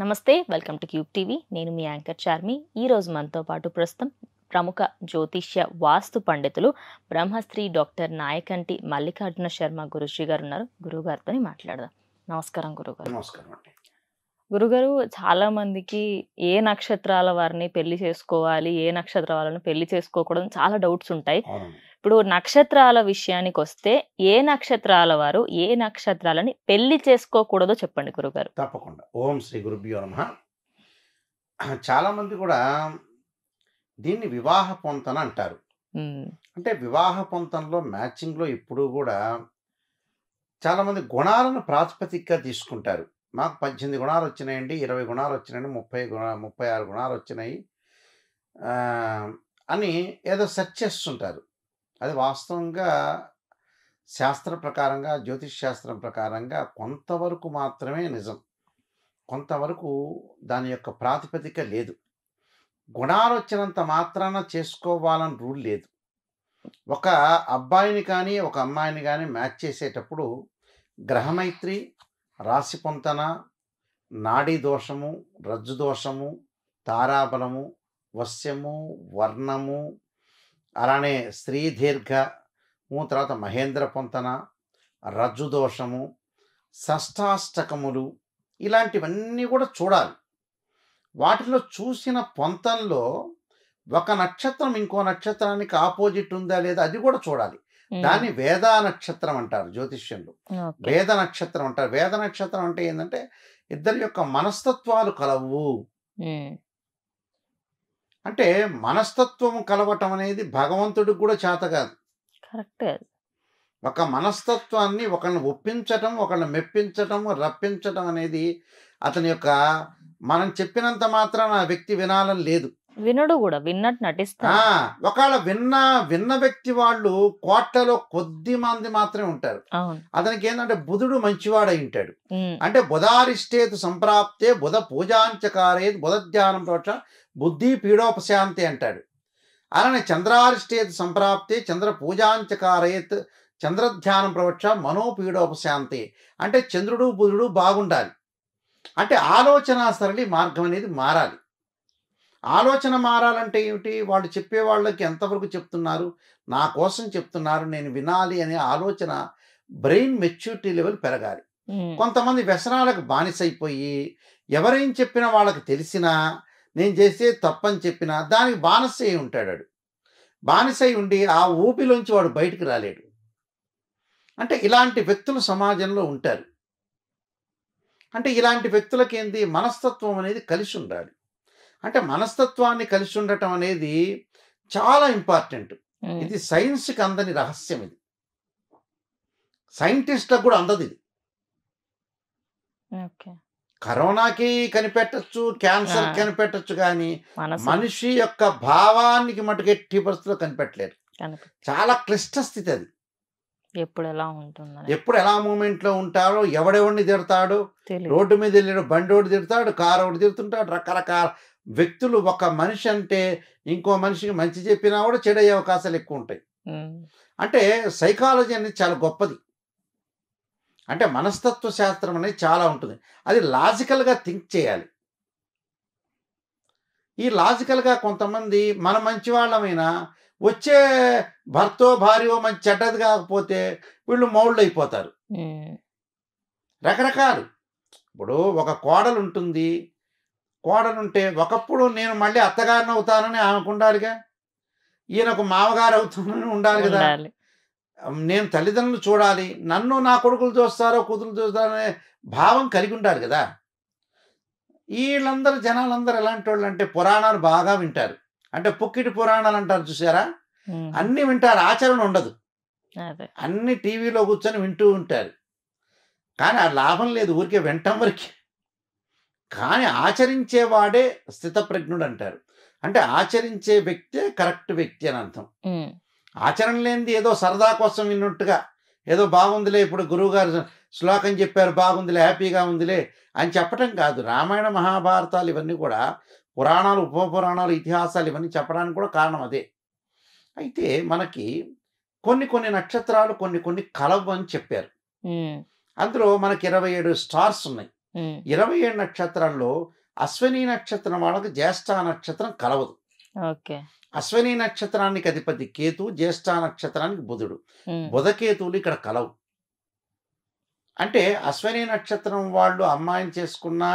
నమస్తే welcome to cube TV నేను మీ anchor Charmi ఈ రోజు మనతో పాటు ప్రస్తుతం ప్రముఖ జ్యోతిష్య వాస్తు పండితులు బ్రహ్మశ్రీ డాక్టర్ నాయకంటి మల్లికార్జున శర్మ గురుజీ గారు ఉన్నారు. గురుగారితో మాట్లాడదాం. నమస్కారం గురుగారు. నమస్కారం అండి. గురుగారు, చాలా మందికి ఏ నక్షత్రాల వారిని పెళ్లి చేసుకోవాలి, ఏ నక్షత్రాల వాళ్ళని పెళ్లి చేసుకోకూడదు చాలా డౌట్స్ ఉంటాయి. ఇప్పుడు నక్షత్రాల విషయానికి వస్తే ఏ నక్షత్రాల వారు ఏ నక్షత్రాలని పెళ్లి చేసుకోకూడదో చెప్పండి గురుగారు. తప్పకుండా. ఓం శ్రీ గురుభ్యో నమః. చాలా మంది కూడా దీన్ని వివాహ పొంతన అంటారు. అంటే వివాహ పొంతనలో మ్యాచింగ్లో ఎప్పుడూ కూడా చాలా మంది గుణాలను ప్రాతిపదికగా తీసుకుంటారు. మాకు 18 గుణాలు వచ్చినాయండి, 20 గుణాలు వచ్చినాయండి, 36 గుణాలు వచ్చినాయి అని ఏదో సెర్చ్ చేస్తుంటారు. అది వాస్తవంగా శాస్త్ర ప్రకారంగా, జ్యోతిష్ శాస్త్రం ప్రకారంగా కొంతవరకు మాత్రమే నిజం. కొంతవరకు దాని యొక్క ప్రాతిపదిక లేదు. గుణాలు వచ్చినంత మాత్రాన చేసుకోవాలని రూల్ లేదు. ఒక అబ్బాయిని కానీ ఒక అమ్మాయిని కానీ మ్యాచ్ చేసేటప్పుడు గ్రహమైత్రి, రాశి పొంతన, నాడీ దోషము, రజ్జు దోషము, తారాబలము, వశ్యము, వర్ణము, అలానే స్త్రీ దీర్ఘము, తర్వాత మహేంద్ర పొంతన, రజ్జు దోషము, షష్టాష్టకములు, ఇలాంటివన్నీ కూడా చూడాలి. వాటిలో చూసిన పొంతంలో ఒక నక్షత్రం ఇంకో నక్షత్రానికి ఆపోజిట్ ఉందా లేదా అది కూడా చూడాలి. దాన్ని వేద నక్షత్రం అంటారు జ్యోతిష్యంలో. వేద నక్షత్రం అంటారు. వేద నక్షత్రం అంటే ఏంటంటే ఇద్దరి యొక్క మనస్తత్వాలు కలవు. అంటే మనస్తత్వం కలవటం అనేది భగవంతుడికి కూడా చేత కాదు. కరెక్ట్. ఒక మనస్తత్వాన్ని ఒకరిని ఒప్పించటం, ఒకరిని మెప్పించటం, రప్పించటం అనేది అతని యొక్క మనం చెప్పినంత మాత్రాన ఆ వ్యక్తి వినాలని లేదు. వినడు కూడా, విన్నట్టు నటిస్తా. ఒకవేళ విన్న వ్యక్తి వాళ్ళు కోట్లలో కొద్ది మంది మాత్రమే ఉంటారు. అతనికి ఏంటంటే బుధుడు మంచివాడై ఉంటాడు. అంటే బుధారిష్టేతు సంప్రాప్తే బుధ పూజాంచకారేత్ బుధ ధ్యానం ప్రోక్ష బుద్ధి పీడోపశాంతి అంటాడు. అలానే చంద్రారిష్టేతు సంప్రాప్తే చంద్ర పూజాంచకారేత్ చంద్రధ్యానం ప్రవక్ష మనోపీడోపశాంతి. అంటే చంద్రుడు బుధుడు బాగుండాలి. అంటే ఆలోచన సరళి మార్గం అనేది మారాలి. ఆలోచన మారాలంటే ఏమిటి? వాళ్ళు చెప్పే వాళ్ళకి ఎంతవరకు చెప్తున్నారు, నా కోసం చెప్తున్నారు, నేను వినాలి అనే ఆలోచన, బ్రెయిన్ మెచ్యూరిటీ లెవెల్ పెరగాలి. కొంతమంది వ్యసనాలకు బానిసైపోయి ఎవరేం చెప్పినా వాళ్ళకి తెలిసినా, నేను చేసే తప్పని చెప్పినా దానికి బానిసై ఉంటాడు. బానిసై ఉండి ఆ ఊపిలోంచి వాడు బయటికి రాలేడు. అంటే ఇలాంటి వ్యక్తులు సమాజంలో ఉంటారు. అంటే ఇలాంటి వ్యక్తులకి ఏంది, మనస్తత్వం అనేది కలిసి ఉండాలి. అంటే మనస్తత్వాన్ని కలిసి ఉండటం అనేది చాలా ఇంపార్టెంట్. ఇది సైన్స్కి అందని రహస్యం. ఇది సైంటిస్ట్లకు కూడా అందదు. ఇది కరోనాకి కనిపెట్టచ్చు, క్యాన్సర్ కనిపెట్టచ్చు, కానీ మనిషి యొక్క భావానికి మటుకు ఎట్టి పరిస్థితుల్లో కనిపెట్టలేరు. చాలా క్లిష్ట స్థితి అది. ఎప్పుడు ఎలా మూమెంట్లో ఉంటారో, ఎవడెవడిని తిడతాడో, రోడ్డు మీద వెళ్ళాడు బండోడు తిడతాడు, కారు ఒకటి తిడుతుంటాడు, రకరకాల వ్యక్తులు. ఒక మనిషి అంటే ఇంకో మనిషికి మంచి చెప్పినా కూడా చెడయ్యే అవకాశాలు ఎక్కువ ఉంటాయి. అంటే సైకాలజీ అనేది చాలా గొప్పది. అంటే మనస్తత్వ శాస్త్రం అనేది చాలా ఉంటుంది. అది లాజికల్గా థింక్ చేయాలి. ఈ లాజికల్గా కొంతమంది మన మంచి వాళ్ళమైనా వచ్చే భర్తో భార్యో మంచి చెడ్డది కాకపోతే వీళ్ళు మౌళ్ళు అయిపోతారు. రకరకాలు. ఇప్పుడు ఒక కోడలు ఉంటుంది. కోడలుంటే ఒకప్పుడు నేను మళ్ళీ అత్తగారిని అవుతానని ఆమెకు ఉండాలిగా, ఈయనకు మామగారు అవుతానని ఉండాలి కదా. నేను తల్లిదండ్రులు చూడాలి, నన్ను నా కొడుకులు చూస్తారో కూతురు చూస్తారో అనే భావం కలిగి ఉండాలి కదా. వీళ్ళందరూ జనాలందరూ ఎలాంటి వాళ్ళు అంటే పురాణాలు బాగా వింటారు. అంటే పుక్కిటి పురాణాలు అంటారు చూసారా, అన్నీ వింటారు, ఆచరణ ఉండదు. అన్ని టీవీలో కూర్చొని వింటూ ఉంటారు, కానీ ఆ లాభం లేదు, ఊరికే వింటం వరకే. కానీ ఆచరించేవాడే స్థితప్రజ్ఞుడు అంటారు. అంటే ఆచరించే వ్యక్తే కరెక్ట్ వ్యక్తి అని అర్థం. ఆచరణ లేనిది ఏదో సరదా కోసం విన్నట్టుగా, ఏదో బాగుందిలే, ఇప్పుడు గురువుగారు శ్లోకం చెప్పారు బాగుందిలే, హ్యాపీగా ఉందిలే అని చెప్పటం కాదు. రామాయణ మహాభారతాలు ఇవన్నీ కూడా పురాణాలు, ఉపపురాణాలు, ఇతిహాసాలు ఇవన్నీ చెప్పడానికి కూడా కారణం అదే. అయితే మనకి కొన్ని నక్షత్రాలు కొన్ని కలవు అని చెప్పారు. అందులో మనకి 27 స్టార్స్ ఉన్నాయి. ఉమ్, 27 నక్షత్రాల్లో అశ్విని నక్షత్రం వాళ్ళకి జ్యేష్ఠ నక్షత్రం కలవదు. ఓకే. అశ్విని నక్షత్రానికి అధిపతి కేతు, జ్యేష్ఠ నక్షత్రానికి బుధుడు. ఉమ్, బుధకేతువులు ఇక్కడ కలవు. అంటే అశ్విని నక్షత్రం వాళ్ళు అమ్మాయిని చేసుకున్నా,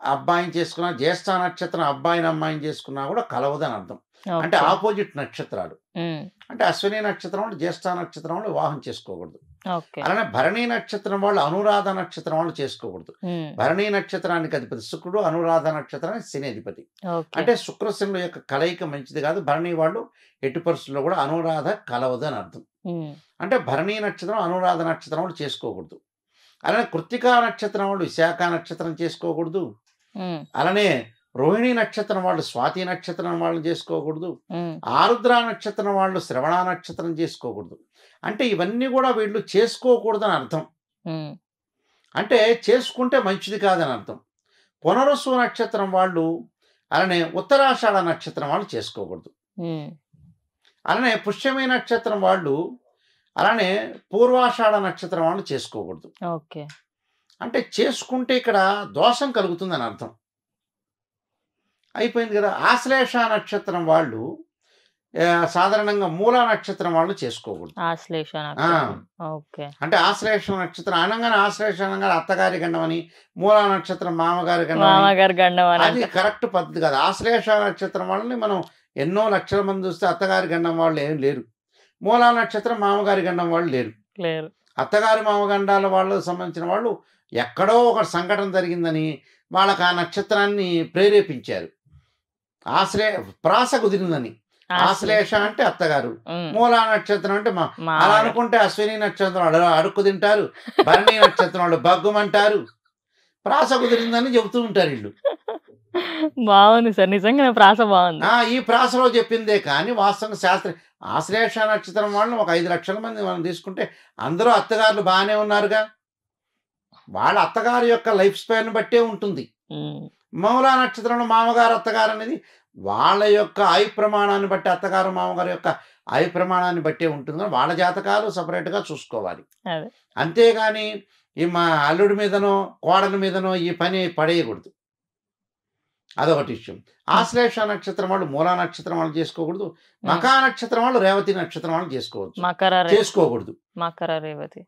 అబ్బాయిని చేసుకున్నా, జ్యేష్ఠ నక్షత్రం అబ్బాయిని అమ్మాయిని చేసుకున్నా కూడా కలవదని అర్థం. అంటే ఓకే. ఆపోజిట్ నక్షత్రాలు. ఉమ్, అంటే అశ్విని నక్షత్రం వాళ్ళు జ్యేష్ఠ నక్షత్రం వాళ్ళు వివాహం చేసుకోకూడదు. ఓకే. అలానే భరణి నక్షత్రం వాళ్ళు అనురాధ నక్షత్రం వాళ్ళు చేసుకోకూడదు. ఉమ్, భరణి నక్షత్రానికి అధిపతి శుక్రుడు, అనురాధ నక్షత్రానికి శని అధిపతి. ఓకే. అంటే శుక్రశనుల యొక్క కలయిక మంచిది కాదు. భరణి వాళ్ళు ఎట్టి పరిస్థితుల్లో కూడా అనురాధ కలవదు అని అర్థం. ఉమ్, అంటే భరణి నక్షత్రం, అనురాధ నక్షత్రం వాళ్ళు చేసుకోకూడదు. అలానే కృత్తికా నక్షత్రం వాళ్ళు విశాఖ నక్షత్రం చేసుకోకూడదు. ఉమ్, అలానే రోహిణి నక్షత్రం వాళ్ళు స్వాతి నక్షత్రం వాళ్ళు చేసుకోకూడదు. ఉమ్, ఆరుద్ర నక్షత్రం వాళ్ళు శ్రవణ నక్షత్రం చేసుకోకూడదు. అంటే ఇవన్నీ కూడా వీళ్ళు చేసుకోకూడదని అర్థం. ఉమ్, అంటే చేసుకుంటే మంచిది కాదని అర్థం. పునరుసు నక్షత్రం వాళ్ళు, అలానే ఉత్తరాషాఢ నక్షత్రం వాళ్ళు చేసుకోకూడదు. ఉమ్, అలానే పుష్యమి నక్షత్రం వాళ్ళు, అలానే పూర్వాషాఢ నక్షత్రం వాళ్ళు చేసుకోకూడదు. ఓకే. అంటే చేసుకుంటే ఇక్కడ దోషం కలుగుతుందని అర్థం. అయిపోయింది కదా. ఆశ్లేష నక్షత్రం వాళ్ళు సాధారణంగా మూల నక్షత్రం వాళ్ళు చేసుకోకూడదు. ఆశ్లేష నక్షత్రం. ఓకే. అంటే ఆశ్లేష నక్షత్రం అనగానే ఆశ్లేష అనగానే అత్తగారి గండం అని, మూల నక్షత్రం మామగారి గండం అని, మామగారు గండం అని అది కరెక్ట్ పద్ధతి కాదు. ఆశ్లేష నక్షత్రం వాళ్ళని మనం ఎన్నో లక్షల మంది చూస్తే అత్తగారి గండం వాళ్ళు ఏం లేరు. మూలా నక్షత్రం మామగారి గండం వాళ్ళు లేరు. లేరు. అత్తగారి మామగండాల వాళ్ళకు సంబంధించిన వాళ్ళు ఎక్కడో ఒక సంఘటన జరిగిందని వాళ్ళకి ఆ నక్షత్రాన్ని ప్రేరేపించారు. ప్రాస కుదిరిందని. ఆశ్లేష అంటే అత్తగారు, ఉమ్, మూలా నక్షత్రం అంటే అలా మామగారు. అనుకుంటే అశ్విని నక్షత్రం వాళ్ళు అడుక్కు తింటారు, భరణి నక్షత్రం వాళ్ళు బగ్గుమంటారు, ప్రాస కుదిరిందని చెబుతూ ఉంటారు వీళ్ళు. బాగుంది సార్, నిజంగా ప్రాస బాగుంది. ఈ ప్రాసలో చెప్పిందే కానీ వాస్తవంగా శాస్త్ర ఆశ్లేష నక్షత్రం వాళ్ళని ఒక 5 లక్షల మంది మనం తీసుకుంటే అందరూ అత్తగారులు బాగానే ఉన్నారుగా. వాళ్ళ అత్తగారి యొక్క లైఫ్ స్పాన్ బట్టే ఉంటుంది. ఉమ్, మూలా నక్షత్రంలో మామగారు అత్తగారు అనేది వాళ్ళ యొక్క ఆయు ప్రమాణాన్ని బట్టి, అత్తగారు మామగారు యొక్క ఆయు ప్రమాణాన్ని బట్టే ఉంటుంది. కానీ వాళ్ళ జాతకాలు సపరేట్గా చూసుకోవాలి. అదే. అంతేగాని ఈ మా అల్లుడి మీదనో కోడలి మీదనో ఈ పని పడేయకూడదు. అదొకటి విషయం. ఆశ్లేష నక్షత్రం వాళ్ళు మూలా నక్షత్రం వాళ్ళు చేసుకోకూడదు. మఖా నక్షత్రం వాళ్ళు రేవతి నక్షత్రం వాళ్ళు చేసుకోవచ్చు, చేసుకోకూడదు. మకర రేవతి.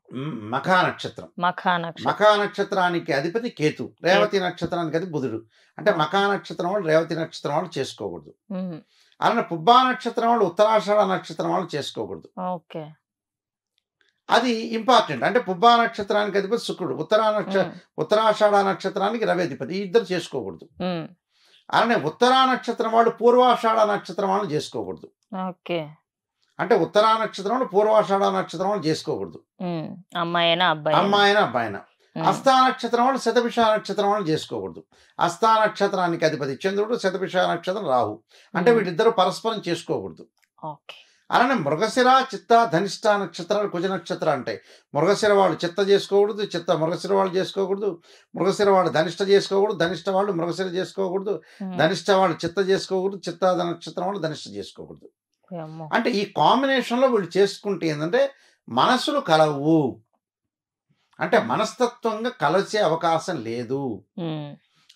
మఖా నక్షత్రం. మఖా నక్షత్రానికి అధిపతి కేతు, రేవతి నక్షత్రానికి అది బుధుడు. అంటే మఖా నక్షత్రం వాళ్ళు రేవతి నక్షత్రం వాళ్ళు చేసుకోకూడదు. అలానే పుబ్బా నక్షత్రం వాళ్ళు ఉత్తరాషాఢ నక్షత్రం వాళ్ళు చేసుకోకూడదు. ఓకే. అది ఇంపార్టెంట్. అంటే పుబ్బా నక్షత్రానికి అధిపతి శుక్రుడు, ఉత్తరాషాఢ నక్షత్రానికి రవి అధిపతి. ఈ ఇద్దరు చేసుకోకూడదు. అలానే ఉత్తరా నక్షత్రం వాళ్ళు పూర్వాషాఢ నక్షత్రం వాళ్ళు చేసుకోకూడదు. ఓకే. అంటే ఉత్తరా నక్షత్రం వాళ్ళు పూర్వాషాఢ నక్షత్రం వాళ్ళు చేసుకోకూడదు. అమ్మాయినా అబ్బాయినా. హస్తా నక్షత్రం వాళ్ళు శతభిష నక్షత్రం వాళ్ళు చేసుకోకూడదు. హస్తా నక్షత్రానికి అధిపతి చంద్రుడు, శతభిష నక్షత్రం రాహు. అంటే వీళ్ళిద్దరూ పరస్పరం చేసుకోకూడదు. ఓకే. అలానే మృగశిర, చిత్త, ధనిష్ట నక్షత్రాలు కుజ నక్షత్రాలు ఉంటాయి. మృగశిర వాళ్ళు చిత్త చేసుకోకూడదు, మృగశిర వాళ్ళు చేసుకోకూడదు, మృగశిర వాళ్ళు ధనిష్ట చేసుకోకూడదు, ధనిష్ట వాళ్ళు మృగశిర చేసుకోకూడదు, ధనిష్ట వాళ్ళు చిత్త చేసుకోకూడదు, చిత్త నక్షత్రం వాళ్ళు ధనిష్ట చేసుకోకూడదు. అంటే ఈ కాంబినేషన్లో వీళ్ళు చేసుకుంటే ఏంటంటే మనసులు కలవు. అంటే మనస్తత్వంగా కలిసే అవకాశం లేదు.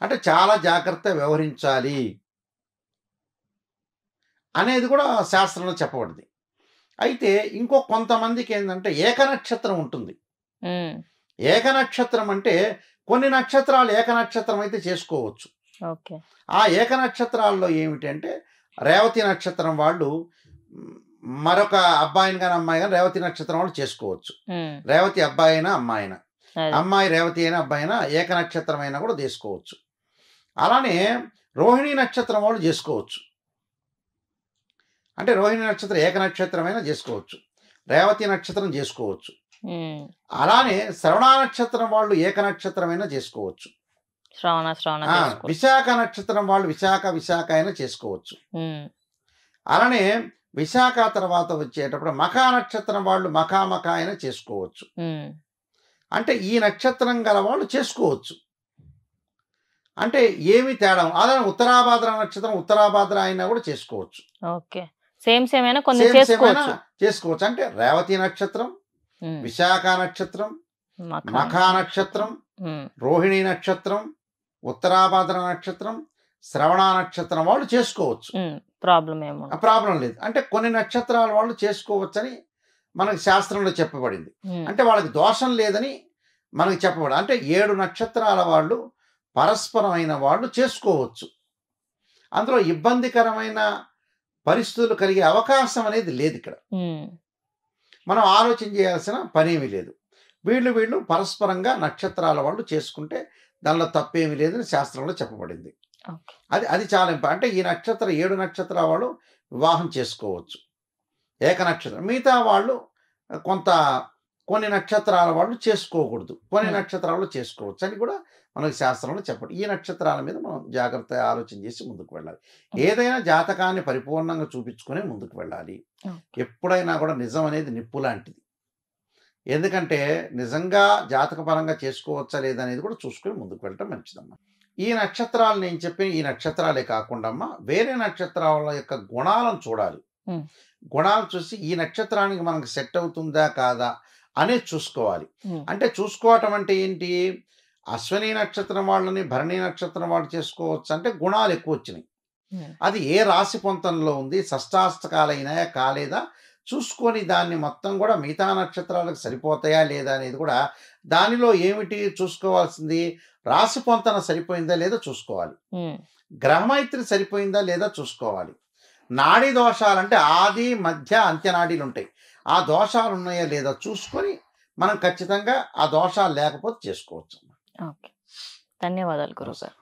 అంటే చాలా జాగ్రత్త వ్యవహరించాలి అనేది కూడా శాస్త్రంలో చెప్పబడింది. అయితే ఇంకో కొంతమందికి ఏంటంటే ఏకనక్షత్రం ఉంటుంది. ఏకనక్షత్రం అంటే కొన్ని నక్షత్రాలు ఏకనక్షత్రం అయితే చేసుకోవచ్చు. ఆ ఏకనక్షత్రాల్లో ఏమిటంటే రేవతి నక్షత్రం వాళ్ళు మరొక అబ్బాయిని కానీ అమ్మాయి కానీ రేవతి నక్షత్రం వాళ్ళు చేసుకోవచ్చు. రేవతి అబ్బాయి అయినా అమ్మాయి అయినా, అమ్మాయి రేవతి అయినా అబ్బాయి అయినా ఏక నక్షత్రం అయినా కూడా చేసుకోవచ్చు. అలానే రోహిణి నక్షత్రం వాళ్ళు చేసుకోవచ్చు. అంటే రోహిణి నక్షత్రం ఏక నక్షత్రమైనా చేసుకోవచ్చు, రేవతి నక్షత్రం చేసుకోవచ్చు. అలానే శ్రవణ నక్షత్రం వాళ్ళు ఏక నక్షత్రమైనా చేసుకోవచ్చు. విశాఖ నక్షత్రం వాళ్ళు విశాఖ అయినా చేసుకోవచ్చు. అలానే విశాఖ తర్వాత వచ్చేటప్పుడు మఖా నక్షత్రం వాళ్ళు మఖా అయినా చేసుకోవచ్చు. అంటే ఈ నక్షత్రం గల వాళ్ళు చేసుకోవచ్చు. అంటే ఏమి తేడా? అలానే ఉత్తరాభాద్ర నక్షత్రం ఉత్తరాభాద్ర అయినా కూడా చేసుకోవచ్చు. చేసుకోవచ్చు. అంటే రేవతి నక్షత్రం, విశాఖ నక్షత్రం, మఖా నక్షత్రం, రోహిణి నక్షత్రం, ఉత్తరాభాద్ర నక్షత్రం, శ్రవణ నక్షత్రం వాళ్ళు చేసుకోవచ్చు, ప్రాబ్లం లేదు. అంటే కొన్ని నక్షత్రాల వాళ్ళు చేసుకోవచ్చని మనకి శాస్త్రంలో చెప్పబడింది. అంటే వాళ్ళకి దోషం లేదని మనకి చెప్పబడింది. అంటే 7 నక్షత్రాల వాళ్ళు పరస్పరమైన వాళ్ళు చేసుకోవచ్చు. అందులో ఇబ్బందికరమైన పరిస్థితులు కలిగే అవకాశం అనేది లేదు. ఇక్కడ మనం ఆలోచన చేయాల్సిన పనేమీ లేదు. వీళ్ళు పరస్పరంగా నక్షత్రాల వాళ్ళు చేసుకుంటే దానిలో తప్పేమీ లేదని శాస్త్రంలో చెప్పబడింది. అది చాలా అంటే ఈ 7 నక్షత్రాల వాళ్ళు వివాహం చేసుకోవచ్చు ఏక నక్షత్రం. మిగతా వాళ్ళు కొన్ని నక్షత్రాల వాళ్ళు చేసుకోకూడదు, కొన్ని నక్షత్రాలు చేసుకోవచ్చు అని కూడా మనకి శాస్త్రంలో చెప్పండి. ఈ నక్షత్రాల మీద మనం జాగ్రత్తగా ఆలోచన చేసి ముందుకు వెళ్ళాలి. ఏదైనా జాతకాన్ని పరిపూర్ణంగా చూపించుకునే ముందుకు వెళ్ళాలి. ఎప్పుడైనా కూడా నిజం అనేది నిప్పు లాంటిది. ఎందుకంటే నిజంగా జాతకపరంగా చేసుకోవచ్చా లేదనేది కూడా చూసుకుని ముందుకు వెళ్ళటం మంచిదమ్మా. ఈ నక్షత్రాలు నేను చెప్పిన ఈ నక్షత్రాలే కాకుండా అమ్మా వేరే నక్షత్రాల యొక్క గుణాలను చూడాలి. గుణాలు చూసి ఈ నక్షత్రానికి మనకు సెట్ అవుతుందా కాదా అనేది చూసుకోవాలి. అంటే చూసుకోవటం అంటే ఏంటి, అశ్విని నక్షత్రం వాళ్ళని భరణి నక్షత్రం వాళ్ళు చేసుకోవచ్చు అంటే గుణాలు ఎక్కువ వచ్చినాయి. అది ఏ రాశి పొంతంలో ఉంది, షష్టాష్టకాలైనా కాలేదా చూసుకొని దాన్ని మొత్తం కూడా మిగతా నక్షత్రాలకు సరిపోతాయా లేదా అనేది కూడా దానిలో ఏమిటి చూసుకోవాల్సింది, రాశి పొంతన సరిపోయిందా లేదా చూసుకోవాలి, గ్రహమైత్రి సరిపోయిందా లేదా చూసుకోవాలి, నాడీ దోషాలంటే ఆది మధ్య అంత్య నాడీలు ఉంటాయి, ఆ దోషాలు ఉన్నాయా లేదా చూసుకొని మనం ఖచ్చితంగా ఆ దోషాలు లేకపోతే చేసుకోవచ్చు. ధన్యవాదాలు గురుగారు.